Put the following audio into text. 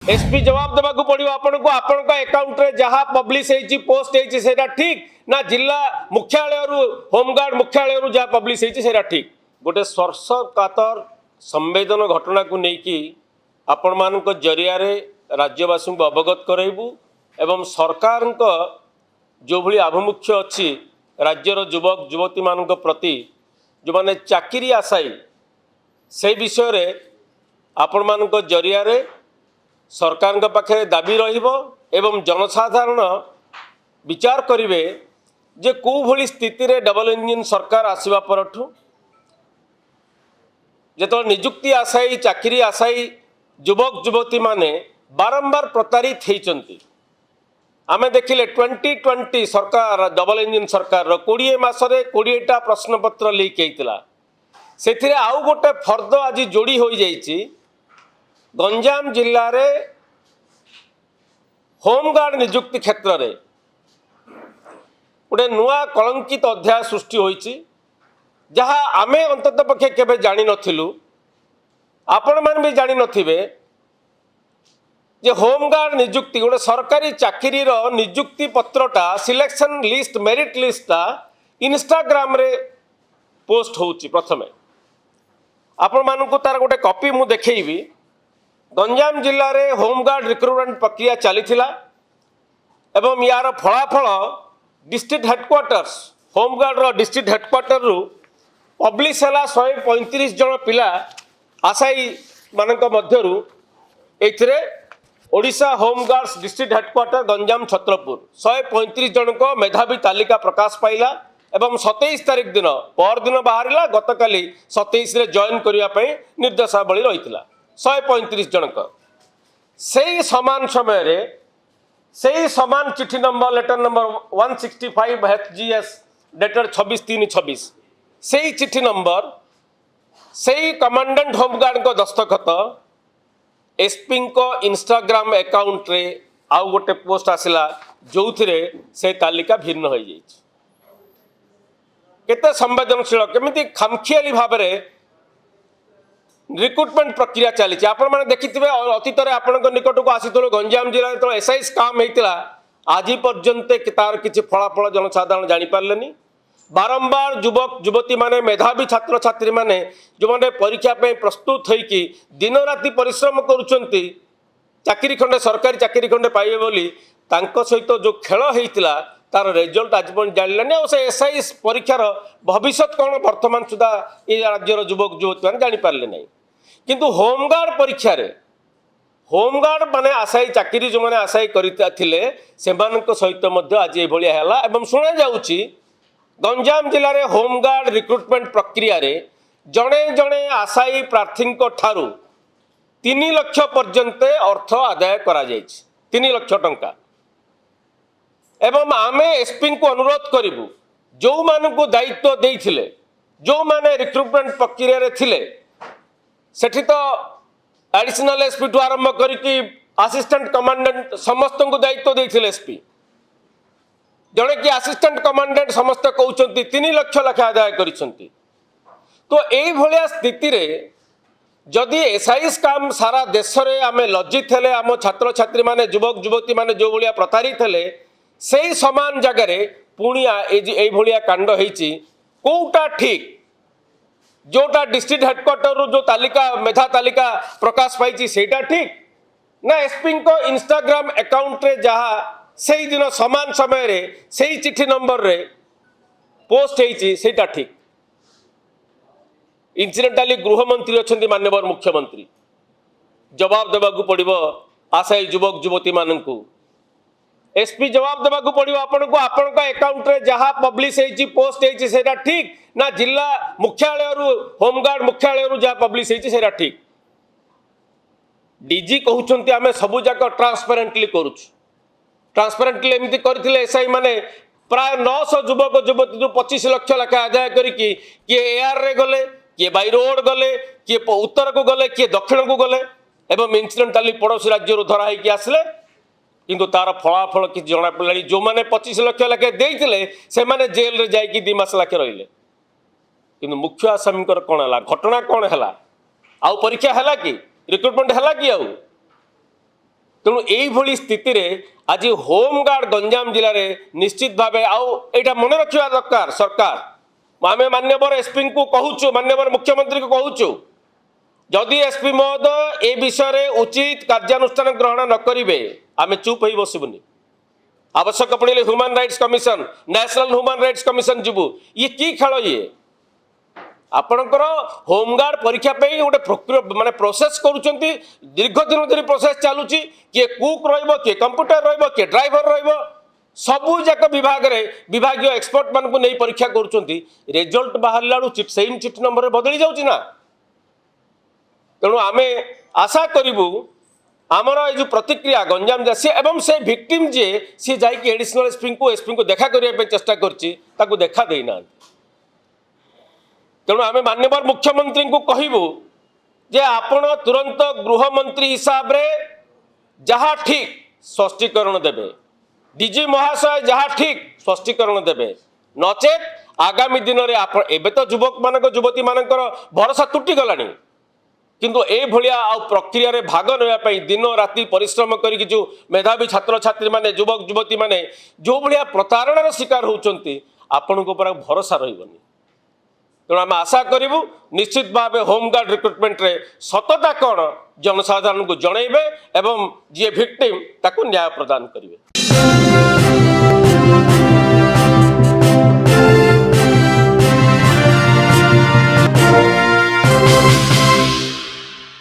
SP जवाब देवा पड़ो आपको आपण अकाउंट रे जहाँ पब्लिश होती पोस्ट होती से ठीक ना जिला मुख्यालय होमगार्ड मुख्यालय जहाँ पब्लिश होती से ठीक गोटे स्पर्शकातर संवेदन घटना को लेकिन आपण मान जरिया राज्यवासी को अवगत कराइबू एवं सरकार जो भली आभिमुख्य अच्छी राज्यर युवक युवती मान प्रति जो माने चाकरी आशायी से विषय रे आपण मान जरिया सरकार पाखे दाबी रहिबो एवं जनसाधारण विचार करिवे जे को भली स्थिति रे डबल इंजिन सरकार आसीबा परठू जेतो नियुक्ति आशायी चाकरी आशायी युवक युवती माने बारंबार प्रतारित होइचंती। आमे देखिले 2020 सरकार डबल इंजिन सरकार 20 मासरे 20टा प्रश्नपत्र लीक होइतिला सेथिरे आउ गोटे फर्द आज जोड़ी हो जाइछि गंजाम जिल्ला रे होमगार्ड नियुक्ति क्षेत्र रे गोटे नुआ कलंकित अध्याय सृष्टि होइछि जहाँ आमे अंतत पक्षे केबे जानि नथिलु आपण मान भी जानि नथिबे जे होमगार्ड नियुक्ति गोटे सरकारी चाकरी रो नियुक्ति पत्रटा सिलेक्शन लिस्ट मेरिट लिस्टा इंस्टाग्राम रे पोस्ट होउछि। प्रथमे आपण मानकु तार गोटे कॉपी मु देखैबी गंजाम जिल्ला रे होमगार्ड रिक्रुटमेंट प्रक्रिया चलीथिला एवं यार फलाफल डिस्ट्रिक्ट हेडक्वार्टर्स होमगार्ड रो डिस्ट्रिक्ट हेडक्वार्टर रु पब्लिश है 135 जन पिला आशायी मानक मध्यरु एथिरे Odisha home guards district headquarter Ganjam Chhatrapur 135 जन को मेधावी तालिका प्रकाश पाइला एवं 27 तारिख दिन पर दिन बाहर गतकाली 27 रे जॉइन करने निर्देशावली रही 135 जनक से समान समय रे से समान चिठी number letter number 165 HGS dated 26/3/26 से चिठी नंबर से कमांडेंट होमगार्ड को दस्तखत एसपी को इंस्टाग्राम अकाउंट रे आउ गोटे पोस्ट आसला जो से तालिका भिन्न हो जाइए केते संवेदनशील केमिति खामखियाली भाव में रिक्रुटमेंट प्रक्रिया चली आपण मैंने देखिथे अतीत में आपण निकट को आसी गंजाम जिले जो एसआई स्काम होता आज पर्यंत तार किसी फलाफल जनसाधारण जापारे बारंबार युवक युवती माने मेधावी छात्र छात्री माने जो माने परीक्षा पे प्रस्तुत होइकी दिन राति परिश्रम करुचंती चाकरी खंडे सरकारी चाकरी खंडे पाइबे बोली तांको सहित जो खेल होइतिला तार रिजल्ट आज पण जानिलानी और से एसआई परीक्षार भविष्यत कौन वर्तमान सुधा ये राज्यर युवक युवती माने जानि पारले नहीं किंतु होमगार्ड परीक्षा रे होमगार्ड माने आशायी चाकरी जो माने आशायी करथिले सेमानक सहित मध्य आज ए भलिया हैला एवं सुना जाउची गंजाम जिले में होमगार्ड रिक्रुटमेंट प्रक्रिया रे जड़े जड़े आशायी प्रार्थी ठारू 3 लाख पर्यंत अर्थ आदाय करा 3 लाख टंका एवं आमे एसपी को अनुरोध करूँ जो मानू दायित्व देइथिले जो माने रिक्रुटमेंट प्रक्रिया रे थिले सेठी तो एडिशनल एसपी ठू आरंभ करिकी असिस्टेंट कमांडेंट समस्त को दायित्व देइथिले एसपी जड़े कि असिस्टेंट कमांडेंट समस्त कहते 3 लाख लाख आदाय करिसंती तो यही भाया स्थिति रे जदि एसआई स्काम सारा देश में आम लज्जित हेले आम छात्र छात्री माने युवक युवती माने जो भाया प्रतारित हेले से समान जगार पुणी ये कांड होइछि कोटा ठीक जोटा डिस्ट्रिक्ट हेडक्वार्टर जो तालिका मेधा तालिका प्रकाश पाई सेटा ठीक ना एसपी को इंस्टाग्राम अकाउंट रे जहाँ से दिन समान समय रे से चिठी नंबर रे पोस्ट होइछि सेटा ठीक इंसिडेंटाली गृहमंत्री अच्छा माननीय मुख्यमंत्री जवाब देवा पड़ो आशायी युवक युवती मानू एसपी जवाब देवा पड़ो आपको आपण अकाउंट रे जहाँ पब्लिश होती पोस्ट होइछि सेटा ठीक ना जिला मुख्यालय होमगार्ड मुख्यालय जहाँ पब्लिश होइछि सेटा ठीक डीजी कहउछंती आमे सबु जाक ट्रांसपेरेंटली करूछु ट्रांसपेरेंटली एमती करथिले एसआई माने प्राय 900 युवक युवती 25 लाख लाख आदाय करिकी किए एआर रे गले किए बाई रोड गले किए उत्तर को गले किए दक्षिण को गले एवं इंसिडेंटाली पड़ोसी राज्य धरा होगी आसले किंतु तार फलाफल कि जना पड़ा जो मैंने 25 लाख लाखे देते से मैंने जेल रे जाइए 2 मास लाखे रहिले किंतु मुख्य आसामी कौन है घटना कौन है आउ परीक्षा है कि रिक्रुटमेंट है कि आउ तेणु यही स्थिति रे आज होमगार्ड गंजाम जिले में निश्चित भाव आईटा मन रखा दरकार सरकार आम मान्यवर एसपी को कहूँ मान्यवर मुख्यमंत्री को कहूँ जदि एसपी महोदय ए विषय में उचित कार्यानुष्ठान ग्रहण न करेंगे आम चुप हो बसबुनि आवश्यक पड़े human rights commission national human rights commission जीवु ये कि खेल ये आपणकर होमगार्ड परीक्षा गोटे माने प्रोसेस करुँच दीर्घ दिन धरी प्रोसेस चलुची किए कुक रे कंप्यूटर रे ड्राइवर रे सबू जाक विभाग रे विभागीय एक्सपर्ट मान नहीं परीक्षा करुँच रिजल्ट बाहर सेम चिट नंबर बदली जाऊँगी ना तेणु आम आशा करूँ आमर ये प्रतिक्रिया गंजाम जासी एवं से भिक्टिम जे सी जाकि एडिशनल एसपी को देखा करने चेष्टा कर देखा देना तेणु आम मान्यवर मुख्यमंत्री को कहबू जे आपण तुरंत गृहमंत्री हिसाब रे जहाँ ठीक स्पष्टीकरण देवे डीजी महाशय जहाँ ठीक स्पष्टीकरण देवे नचेत आगामी दिन में आप एबे तो युवक मान युवती मान भरोसा तुटी गलानी किंतु ए भलिया प्रक्रिया रे भाग नापी दिन राति परिश्रम करी जो मेधावी छात्र छात्री माने युवक युवती माने जो भलिया प्रतारणार शिकार होउचंती आपण को पर भरोसा रहिबनी तेणु आम आशा करूँ निश्चित भाव होमगार्ड रिक्रुटमेंट रे सतता कौन जनसाधारण को जनइबे एवं जी भिक्टिम ताकू न्याय प्रदान करेंगे।